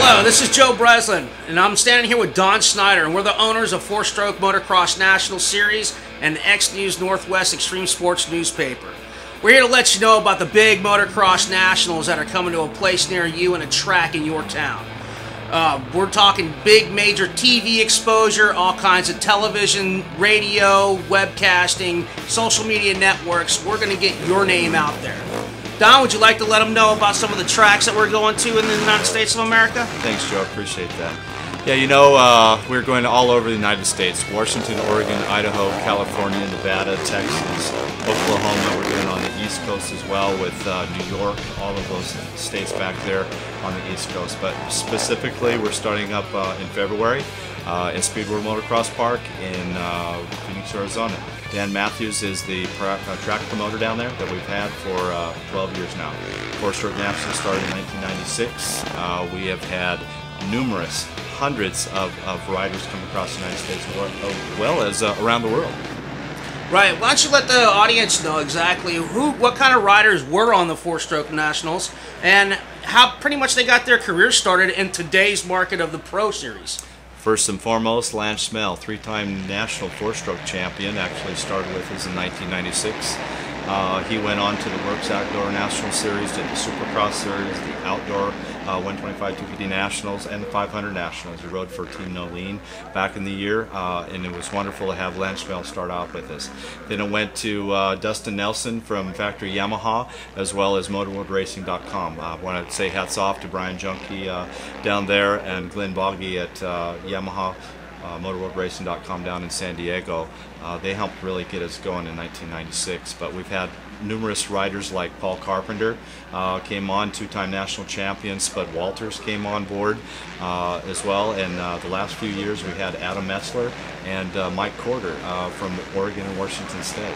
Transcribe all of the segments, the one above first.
Hello, this is Joe Breslin, and I'm standing here with Don Snyder, and we're the owners of Four Stroke Motocross National Series and the X News Northwest Extreme Sports newspaper. We're here to let you know about the big motocross nationals that are coming to a place near you and a track in your town. We're talking big major TV exposure, all kinds of television, radio, webcasting, social media networks. We're going to get your name out there. Don, would you like to let them know about some of the tracks that we're going to in the United States of America? Thanks, Joe. I appreciate that. Yeah, we're going all over the United States. Washington, Oregon, Idaho, California, Nevada, Texas, Oklahoma. We're doing on the East Coast as well with New York, all of those states back there on the East Coast. But specifically, we're starting up in February in Speedway Motocross Park in Phoenix, Arizona. Dan Matthews is the track promoter down there that we've had for 12 years now. Four Stroke Nationals started in 1996. We have had numerous, hundreds of riders come across the United States as well as around the world. Right. Why don't you let the audience know exactly what kind of riders were on the Four Stroke Nationals and how pretty much they got their career started in today's market of the Pro Series. First and foremost, Lance Schmel, three-time national four-stroke champion, actually started with us in 1996. He went on to the Works Outdoor National Series, did the Supercross Series, the Outdoor 125 250 Nationals, and the 500 Nationals. He rode for Team No Lean back in the year, and it was wonderful to have Lance Schmel start off with us. Then it went to Dustin Nelson from Factory Yamaha, as well as MotorWorldRacing.com. I want to say hats off to Brian Junkie down there and Glenn Boggy at Yamaha. MotorWorldRacing.com down in San Diego. They helped really get us going in 1996, but we've had numerous riders like Paul Carpenter came on, two-time national champion. Spud Walters came on board as well, and the last few years we had Adam Metzler and Mike Corder from Oregon and Washington State.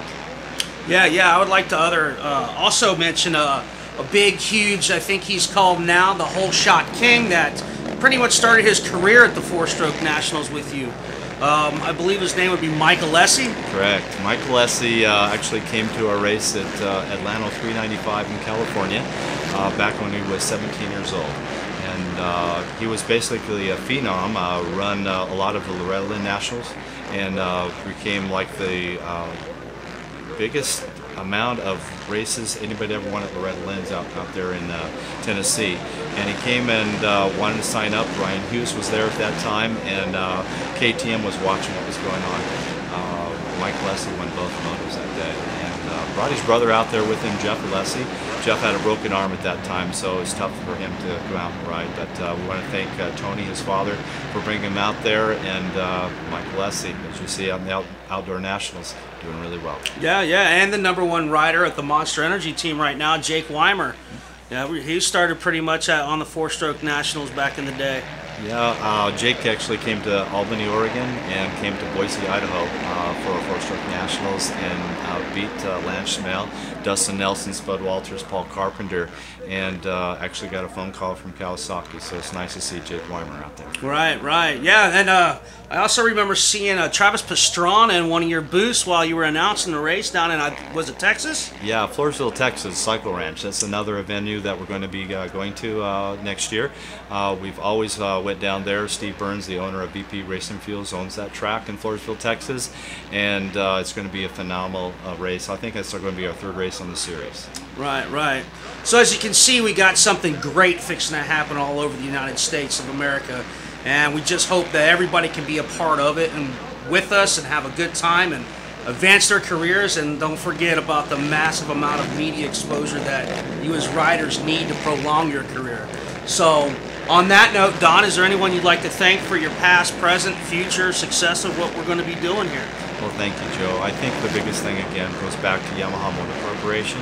Yeah, I would like to also mention a big, huge, I think he's called now the Whole Shot King, that pretty much started his career at the Four Stroke Nationals with you. I believe his name would be Mike Alessi. Correct. Mike Alessi actually came to our race at Atlanta 395 in California back when he was 17 years old. And he was basically a phenom, run a lot of the Loretta Lynn Nationals, and became like the biggest amount of races anybody ever won at Loretta Lynn's out there in Tennessee. And he came and wanted to sign up. Ryan Hughes was there at that time, and KTM was watching what was going on. Mike Alessi won both motos that day, and brought his brother out there with him, Jeff Alessi. Jeff had a broken arm at that time, so it was tough for him to go out and ride. But we want to thank Tony, his father, for bringing him out there, and Mike Alessi, as you see out in the Outdoor Nationals, doing really well. Yeah, and the #1 rider at the Monster Energy team right now, Jake Weimer. Yeah, he started pretty much on the Four Stroke Nationals back in the day. Yeah, Jake actually came to Albany, Oregon, and came to Boise, Idaho for Four Stroke Nationals, and beat Lance Schmel, Dustin Nelson, Spud Walters, Paul Carpenter, and actually got a phone call from Kawasaki, so it's nice to see Jake Weimer out there. Right. Yeah, and I also remember seeing Travis Pastrana in one of your booths while you were announcing the race down in, was it Texas? Yeah, Floresville, Texas, Cycle Ranch. That's another venue that we're going to be going to next year. We've always went down there. Steve Burns, the owner of BP Racing Fuels, owns that track in Floresville, Texas, and it's going to be a phenomenal race. I think it's going to be our third race on the series. Right. So as you can see, we got something great fixing to happen all over the United States of America, and we just hope that everybody can be a part of it and with us and have a good time and advance their careers. And don't forget about the massive amount of media exposure that you as riders need to prolong your career. So on that note, Don, is there anyone you'd like to thank for your past, present, future success of what we're going to be doing here? Well, thank you, Joe. I think the biggest thing, again, goes back to Yamaha Motor Corporation.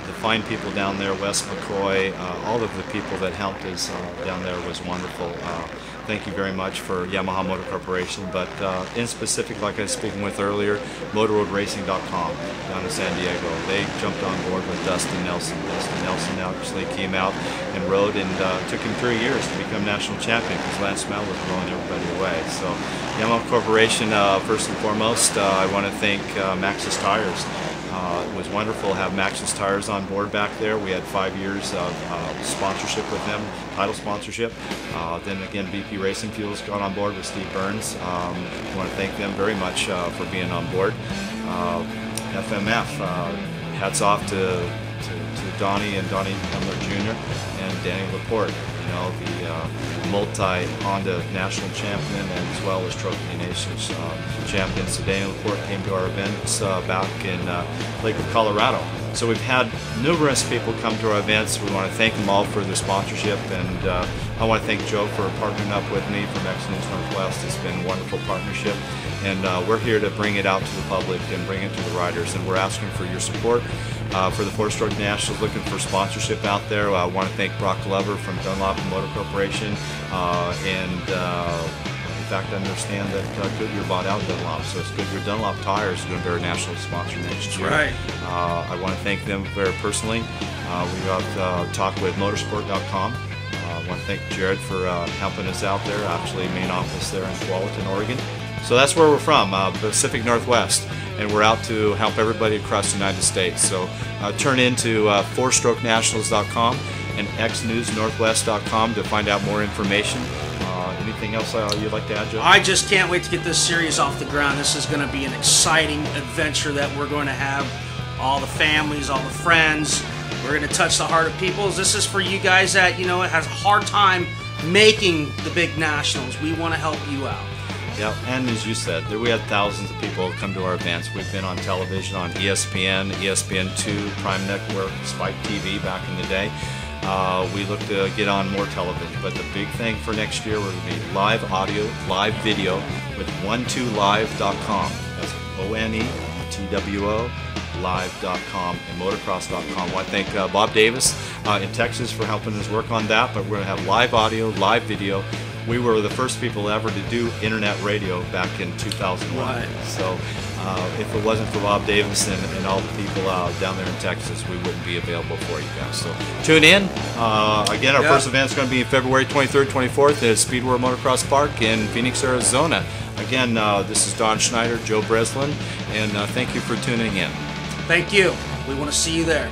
The fine people down there, Wes McCoy, all of the people that helped us down there was wonderful. Thank you very much for Yamaha Motor Corporation, but in specific, like I was speaking with earlier, MotorWorldRacing.com down in San Diego. They jumped on board with Dustin Nelson. Dustin Nelson actually came out and rode, and took him 3 years to become national champion because Lance Schmel was blowing everybody away. So Yamaha Corporation, first and foremost, I want to thank Maxxis Tires. was wonderful to have Maxxis Tires on board back there. We had 5 years of sponsorship with them, title sponsorship. Then again, BP Racing Fuels got on board with Steve Burns. I want to thank them very much for being on board. FMF, hats off to Donnie and Donnie Hemler Jr. and Danny Laporte, you know, the multi-Honda national champion and as well as Trophy Nations champion. So Danny Laporte came to our events back in Lakewood, Colorado. So we've had numerous people come to our events. We want to thank them all for their sponsorship, and I want to thank Joe for partnering up with me from X News Northwest. It's been a wonderful partnership, and we're here to bring it out to the public and bring it to the riders, and we're asking for your support. For the Four Stroke Nationals, looking for sponsorship out there. I want to thank Brock Glover from Dunlop Motor Corporation, in fact, I understand that Goodyear bought out Dunlop, so it's Goodyear Dunlop Tires is going to be our national sponsor next year. Right. I want to thank them very personally. We got talk with motorsport.com. I want to thank Jared for helping us out there, actually main office there in Tualatin, Oregon. So that's where we're from, Pacific Northwest, and we're out to help everybody across the United States. So turn into fourstrokenationals.com and xnewsnorthwest.com to find out more information. Anything else you'd like to add, Joe? I just can't wait to get this series off the ground. This is going to be an exciting adventure that we're going to have. All the families, all the friends. We're going to touch the heart of people. This is for you guys that, you know, has a hard time making the big nationals. We want to help you out. Yeah, and as you said, we had thousands of people come to our events. We've been on television on ESPN, ESPN2, Prime Network, Spike TV back in the day. We look to get on more television, but the big thing for next year, we're going to be live audio, live video with 12live.com. That's ONETWO live.com and motocross.com. I want to thank Bob Davis in Texas for helping us work on that, but we're going to have live audio, live video. We were the first people ever to do internet radio back in 2001. Right. So if it wasn't for Bob Davis and all the people down there in Texas, we wouldn't be available for you guys. So tune in. Again, our first event is going to be February 23rd, 24th at Speedway Motocross Park in Phoenix, Arizona. Again, this is Don Schneider, Joe Breslin, and thank you for tuning in. Thank you. We want to see you there.